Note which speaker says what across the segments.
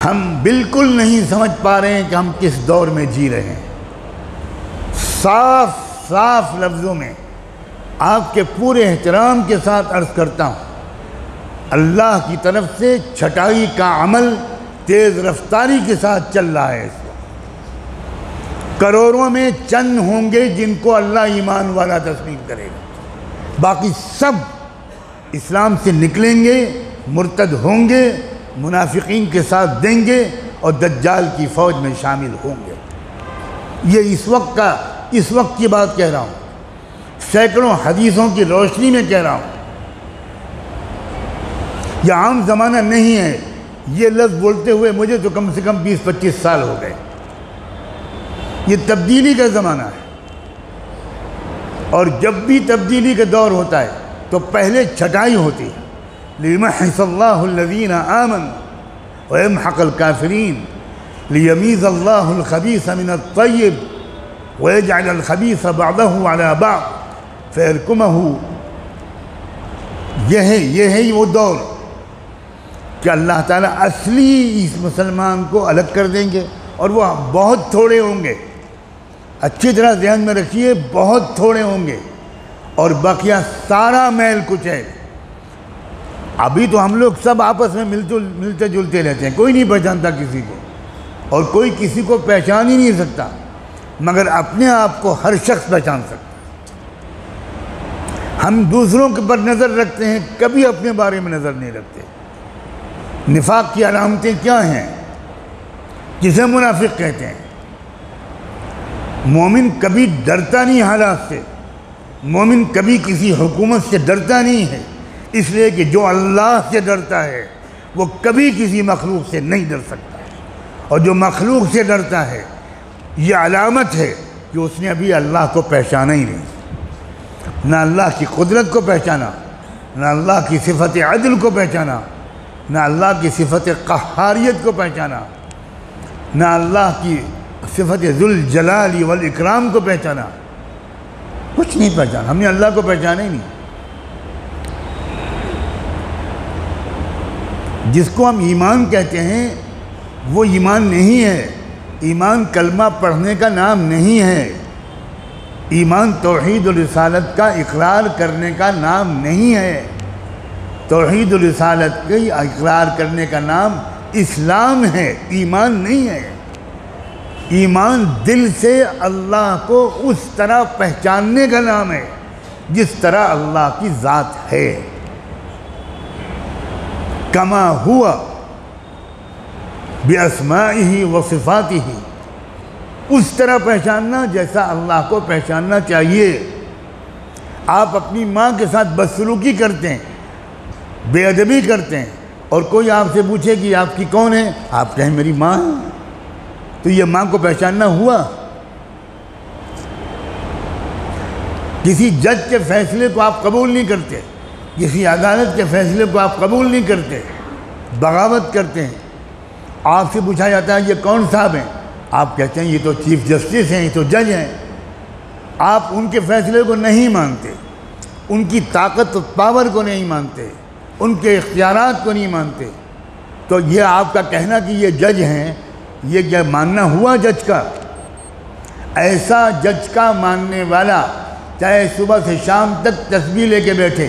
Speaker 1: ہم بالکل نہیں سمجھ پا رہے ہیں کہ ہم کس دور میں جی رہے ہیں۔ صاف صاف لفظوں میں آپ کے پورے احترام کے ساتھ عرض کرتا ہوں، اللہ کی طرف سے چھٹائی کا عمل تیز رفتاری کے ساتھ چل رہا ہے۔ اس وقت کروڑوں میں چند ہوں گے جن کو اللہ ایمان والا تسلیم کرے گا، باقی سب اسلام سے نکلیں گے، مرتد ہوں گے، منافقین کے ساتھ دیں گے اور دجال کی فوج میں شامل ہوں گے۔ یہ اس وقت کی بات کہہ رہا ہوں، سینکڑوں حدیثوں کی روشنی میں کہہ رہا ہوں۔ یہ عام زمانہ نہیں ہے، یہ لفظ بولتے ہوئے مجھے تو کم سے کم 20-25 سال ہو گئے۔ یہ تبدیلی کا زمانہ ہے، اور جب بھی تبدیلی کا دور ہوتا ہے تو پہلے چھٹائی ہوتی ہے۔ لِيُمَحِّصَ اللَّهُ الَّذِينَ آمَنُوا وَيَمْحَقَ الْكَافِرِينَ لِيَمِيزَ اللَّهُ الْخَبِيثَ مِنَ الطَّيِّبِ وَيَجْعَلَ الْخَبِيثَ بَعْضَهُ عَلَى بَعْضٍ فَيَرْكُمَهُ۔ یہ ہے وہ دور کہ اللہ تعالیٰ اصلی اس مسلمان کو الگ کر دیں گے، اور وہ بہت تھوڑے ہوں گے۔ اچھی طرح ذہن میں رکھیے، بہت تھوڑے ہوں گے، اور بقیہ سارا میل کچھ ہے۔ ابھی تو ہم لوگ سب آپس میں ملتے جلتے رہتے ہیں، کوئی نہیں پہچانتا کسی کو، اور کوئی کسی کو پہچان ہی نہیں سکتا، مگر اپنے آپ کو ہر شخص پہچان سکتا۔ ہم دوسروں کے پر نظر رکھتے ہیں، کبھی اپنے بارے میں نظر نہیں رکھتے۔ نفاق کی علامتیں کیا ہیں؟ جسے منافق کہتے ہیں۔ مومن کبھی ڈرتا نہیں حالات سے، مومن کبھی کسی حکومت سے ڈرتا نہیں ہے، اس لیے کہ جو اللہ سے ڈرتا ہے وہ کبھی کسی مخلوق سے نہیں ڈر سکتا، اور جو مخلوق سے ڈرتا ہے یہ علامت ہے کہ اس نے ابھی اللہ کو پہچانا ہی نہیں، نہ اللہ کی قدرت کو پہچانا، نہ اللہ کی صفت عدل کو پہچانا، نہ اللہ کی صفت قہاریت کو پہچانا، نہ اللہ کی صفت ذوالجلال والاکرام کو پہچانا، کچھ نہیں پہچانا۔ ہم نے اللہ کو پہچانا ہی نہیں۔ جس کو ہم ایمان کہتے ہیں وہ ایمان نہیں ہے۔ ایمان کلمہ پڑھنے کا نام نہیں ہے، ایمان توحید و رسالت کا اقرار کرنے کا نام نہیں ہے۔ توحید و رسالت کا اقرار کرنے کا نام اسلام ہے، ایمان نہیں ہے۔ ایمان دل سے اللہ کو اس طرح پہچاننے کا نام ہے جس طرح اللہ کی ذات ہے، کما ہوا بِأَسْمَائِهِ وَصِفَاتِهِ، اس طرح پہچاننا جیسا اللہ کو پہچاننا چاہیے۔ آپ اپنی ماں کے ساتھ بدسلوکی کرتے ہیں، بے ادبی کرتے ہیں، اور کوئی آپ سے پوچھے کہ آپ کی کون ہے، آپ کہیں میری ماں ہے، تو یہ ماں کو پہچاننا ہوا؟ کسی جج کے فیصلے کو آپ قبول نہیں کرتے، کسی عدالت کے فیصلے کو آپ قبول نہیں کرتے، بغاوت کرتے ہیں۔ آپ سے پوچھا جاتا ہے یہ کون صاحب ہیں، آپ کہتے ہیں یہ تو چیف جسٹس ہیں، یہ تو جج ہیں۔ آپ ان کے فیصلے کو نہیں مانتے، ان کی طاقت و پاور کو نہیں مانتے، ان کے اختیارات کو نہیں مانتے، تو یہ آپ کا کہنا کہ یہ جج ہیں، یہ کیا ماننا ہوا جج کا؟ ایسا جج کا ماننے والا چاہے صبح سے شام تک تسبیح لے کے بیٹھے،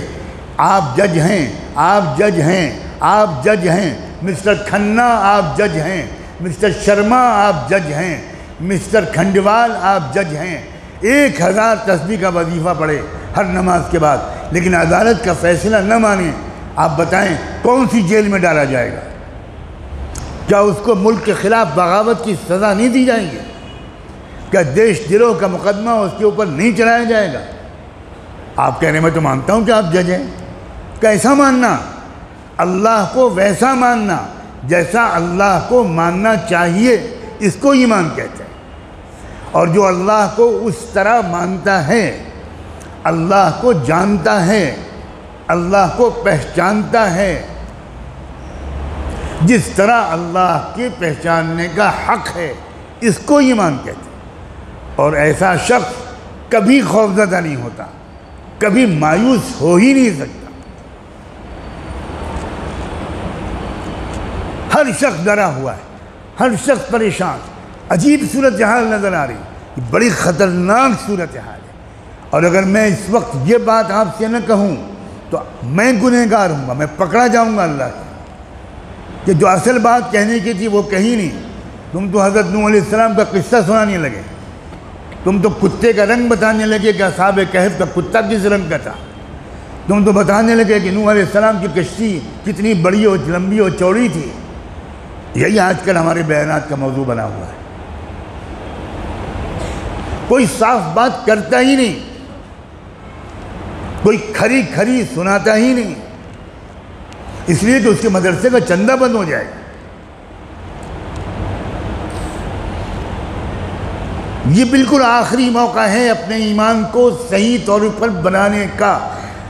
Speaker 1: آپ جج ہیں، آپ جج ہیں، آپ جج ہیں، مسٹر کھنہ آپ جج ہیں، مسٹر شرما آپ جج ہیں، مسٹر کھنڈیوال آپ جج ہیں، 1000 تسبیح کا وظیفہ پڑھے ہر نماز کے بعد، لیکن عدالت کا فیصلہ نہ مانیں، آپ بتائیں کون سی جیل میں ڈالا جائے گا؟ کیا اس کو ملک کے خلاف بغاوت کی سزا نہیں دی جائیں گی؟ کیا دیش دروہ کا مقدمہ اس کے اوپر نہیں چلایا جائے گا؟ آپ کہہ رہے ہیں میں تو مانتا ہوں کہ آپ جج ہیں۔ کیسا ماننا؟ اللہ کو ویسا ماننا جیسا اللہ کو ماننا چاہیے، اس کو ایمان کہتے ہیں۔ اور جو اللہ کو اس طرح مانتا ہے، اللہ کو جانتا ہے، اللہ کو پہچانتا ہے جس طرح اللہ کے پہچاننے کا حق ہے، اس کو ایمان کہتے ہیں۔ اور ایسا شخص کبھی خوفزدہ نہیں ہوتا، کبھی مایوس ہو ہی نہیں سکتا۔ ہر شخص ڈرا ہوا ہے، ہر شخص پریشان، عجیب صورتحال نظر آ رہی ہے، بڑی خطرناک صورتحال ہے۔ اور اگر میں اس وقت یہ بات آپ سے نہ کہوں تو میں گنہگار ہوں گا، میں پکڑا جاؤں گا اللہ سے، کہ جو اصل بات کہنے کی تھی وہ کہی نہیں۔ تم تو حضرت نوح علیہ السلام کا قصہ سنانے لگے، تم تو کتے کا رنگ بتانے لگے کہ اصحاب کہف کا کتا کس رنگ کا تھا، تم تو بتانے لگے کہ نوح علیہ السلام کی کشتی کتنی بڑی اور لمبی اور چوڑی تھی۔ یہی آج کل ہمارے بیانات کا موضوع بنا ہوا ہے۔ کوئی صاف بات کرتا ہی نہیں، کوئی کھری کھری سناتا ہی نہیں، اس لیے کہ اس کے مدرسے کا چندہ بند ہو جائے گا۔ یہ بالکل آخری موقع ہے اپنے ایمان کو صحیح طور پر بنانے کا،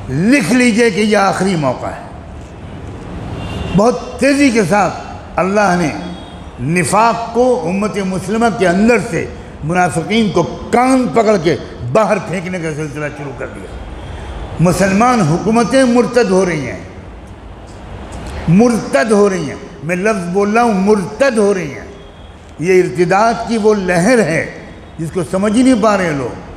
Speaker 1: لکھ لیجئے کہ یہ آخری موقع ہے۔ بہت تیزی کے ساتھ اللہ نے نفاق کو امت مسلمہ کے اندر سے منافقین کو کان پکڑ کے باہر پھینکنے کا سلسلہ شروع کر دیا۔ مسلمان حکومتیں مرتد ہو رہی ہیں، مرتد ہو رہی ہیں، میں لفظ بول رہا ہوں مرتد ہو رہی ہیں۔ یہ ارتداد کی وہ لہر ہے جس کو سمجھ ہی نہیں پا رہے لوگ۔